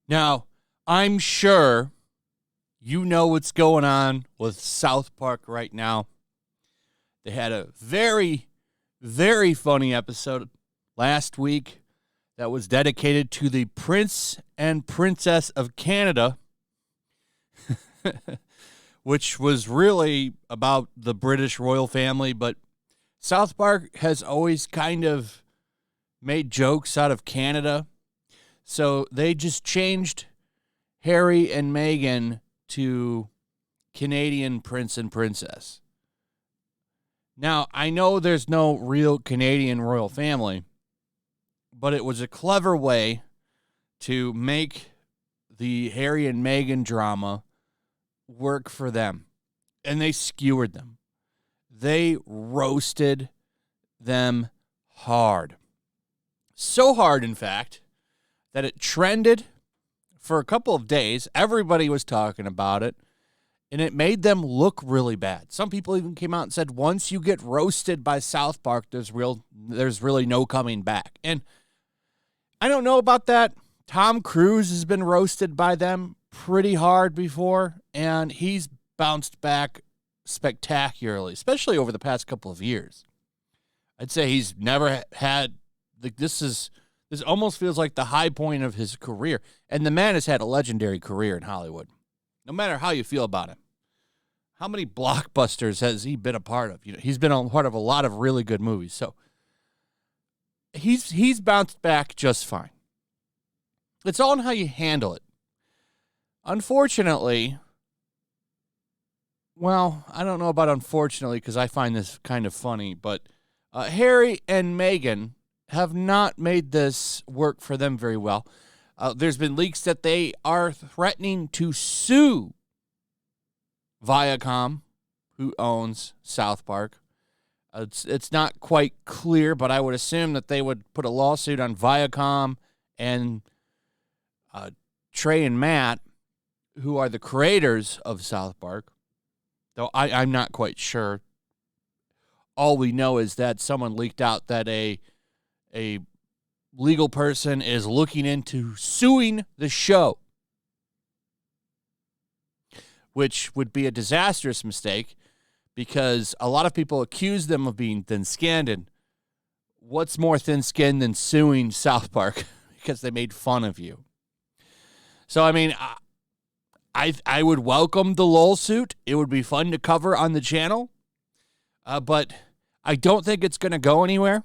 Now, I'm sure you know what's going on with South Park right now. They had a very, very funny episode last week that was dedicated to the Prince and Princess of Canada, which was really about the British royal family. But South Park has always kind of made jokes out of Canada. So they just changed Harry and Meghan to Canadian Prince and Princess. Now, I know there's no real Canadian royal family, but it was a clever way to make the Harry and Meghan drama work for them. And they skewered them. They roasted them hard. So hard, in fact, that it trended for a couple of days. Everybody was talking about it, and it made them look really bad. Some people even came out and said, once you get roasted by South Park, there's really no coming back. And I don't know about that. Tom Cruise has been roasted by them pretty hard before, and he's bounced back spectacularly, especially over the past couple of years. I'd say he's never had, this almost feels like the high point of his career. And the man has had a legendary career in Hollywood, no matter how you feel about him. How many blockbusters has he been a part of? You know, he's been a part of a lot of really good movies. So he's bounced back just fine. It's all in how you handle it. Unfortunately, well, I don't know about unfortunately because I find this kind of funny, but Harry and Meghan have not made this work for them very well. There's been leaks that they are threatening to sue Viacom, who owns South Park. It's not quite clear, but I would assume that they would put a lawsuit on Viacom and Trey and Matt, who are the creators of South Park, though I'm not quite sure. All we know is that someone leaked out that a legal person is looking into suing the show, which would be a disastrous mistake because a lot of people accuse them of being thin-skinned, and what's more thin-skinned than suing South Park because they made fun of you? So, I mean, I would welcome the lawsuit. It would be fun to cover on the channel, but I don't think it's going to go anywhere.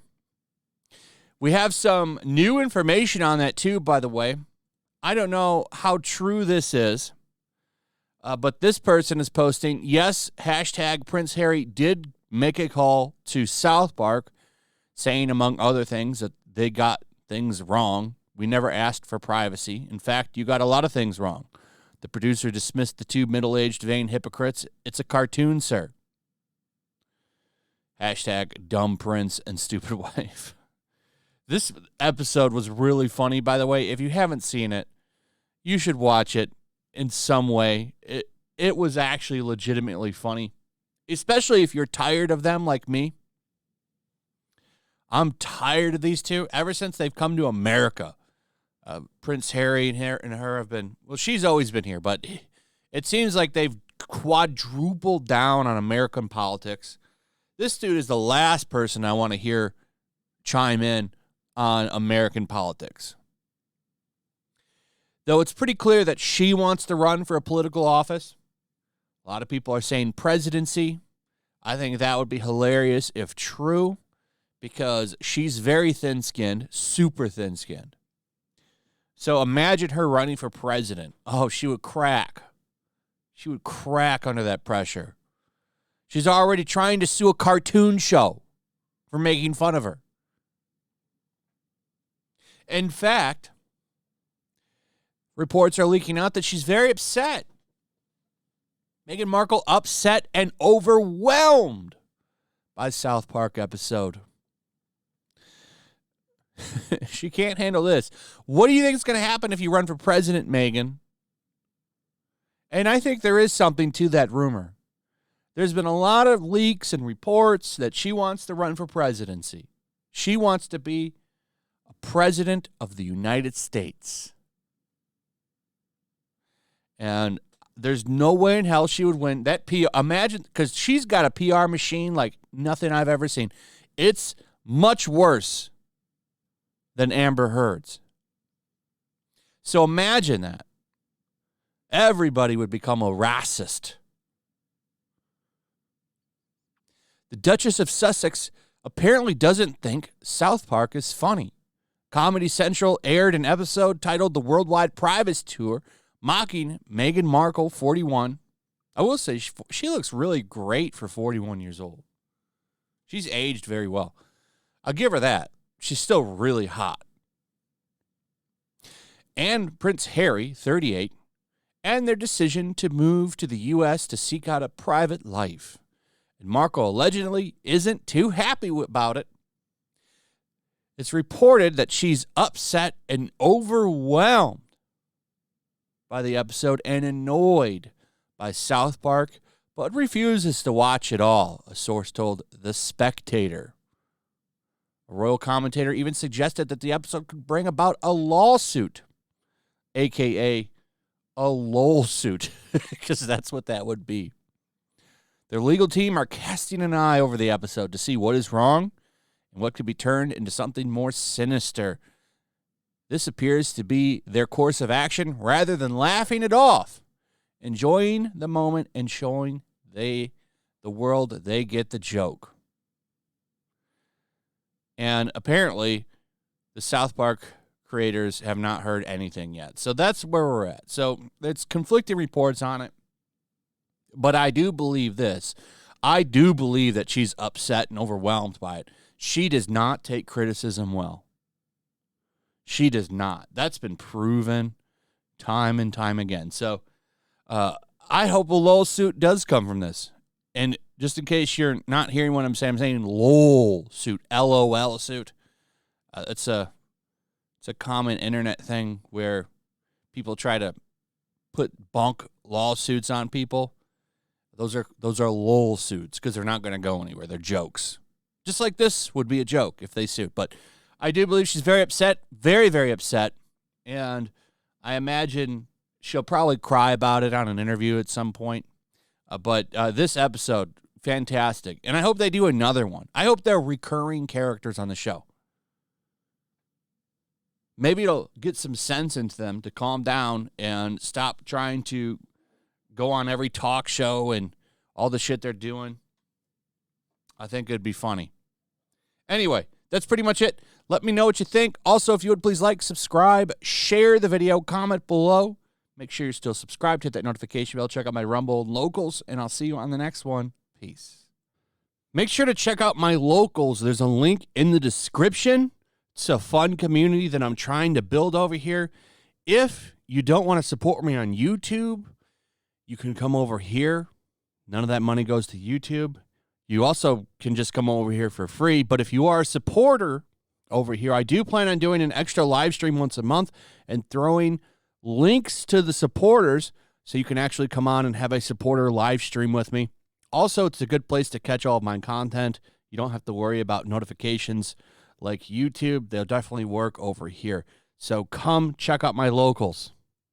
We have some new information on that, too, by the way. I don't know how true this is, but this person is posting, yes, hashtag Prince Harry did make a call to South Park, saying, among other things, that they got things wrong. We never asked for privacy. In fact, you got a lot of things wrong. The producer dismissed the two middle-aged vain hypocrites. It's a cartoon, sir. Hashtag dumb prince and stupid wife. This episode was really funny, by the way. If you haven't seen it, you should watch it in some way. It was actually legitimately funny, especially if you're tired of them like me. I'm tired of these two ever since they've come to America. Prince Harry and her have been, well, she's always been here, but it seems like they've quadrupled down on American politics. This dude is the last person I want to hear chime in on American politics. Though it's pretty clear that she wants to run for a political office. A lot of people are saying presidency. I think that would be hilarious if true, because she's very thin-skinned, super thin-skinned. So imagine her running for president. Oh, she would crack. She would crack under that pressure. She's already trying to sue a cartoon show for making fun of her. In fact, reports are leaking out that she's very upset. Meghan Markle upset and overwhelmed by South Park episode. She can't handle this. What do you think is going to happen if you run for president, Meghan? And I think there is something to that rumor There's been a lot of leaks and reports that she wants to run for presidency. She wants to be a president of the United States. And there's no way in hell she would win. That PR, imagine, because she's got a PR machine like nothing I've ever seen. It's much worse than Amber Heard's. So imagine that. Everybody would become a racist. The Duchess of Sussex apparently doesn't think South Park is funny. Comedy Central aired an episode titled The Worldwide Privates Tour, mocking Meghan Markle, 41. I will say she looks really great for 41 years old. She's aged very well. I'll give her that. She's still really hot. And Prince Harry, 38, and their decision to move to the U.S. to seek out a private life. And Markle allegedly isn't too happy about it. It's reported that she's upset and overwhelmed by the episode and annoyed by South Park, but refuses to watch it all, a source told The Spectator. A royal commentator even suggested that the episode could bring about a lawsuit, a.k.a. a lol suit, because that's what that would be. Their legal team are casting an eye over the episode to see what is wrong and what could be turned into something more sinister. This appears to be their course of action rather than laughing it off, enjoying the moment and showing the world they get the joke. And apparently, the South Park creators have not heard anything yet. So that's where we're at. So it's conflicting reports on it. But I do believe this. I do believe that she's upset and overwhelmed by it. She does not take criticism well. She does not. That's been proven time and time again. So I hope a LOL suit does come from this. And just in case you're not hearing what I'm saying LOL suit, LOL suit. It's a common internet thing where people try to put bunk lawsuits on people. Those are LOL suits because they're not going to go anywhere. They're jokes. Just like this would be a joke if they sued. But I do believe she's very upset, very, very upset. And I imagine she'll probably cry about it on an interview at some point. But this episode, fantastic. And I hope they do another one. I hope they're recurring characters on the show. Maybe it'll get some sense into them to calm down and stop trying to go on every talk show and all the shit they're doing. I think it'd be funny. Anyway, that's pretty much it. Let me know what you think. Also, if you would please like, subscribe, share the video, comment below. Make sure you're still subscribed. Hit that notification bell. Check out my Rumble and Locals, and I'll see you on the next one. Peace. Make sure to check out my Locals. There's a link in the description. It's a fun community that I'm trying to build over here. If you don't want to support me on YouTube, you can come over here. None of that money goes to YouTube. You also can just come over here for free. But if you are a supporter over here, I do plan on doing an extra live stream once a month and throwing links to the supporters so you can actually come on and have a supporter live stream with me. Also, it's a good place to catch all of my content. You don't have to worry about notifications like YouTube. They'll definitely work over here. So come check out my Locals.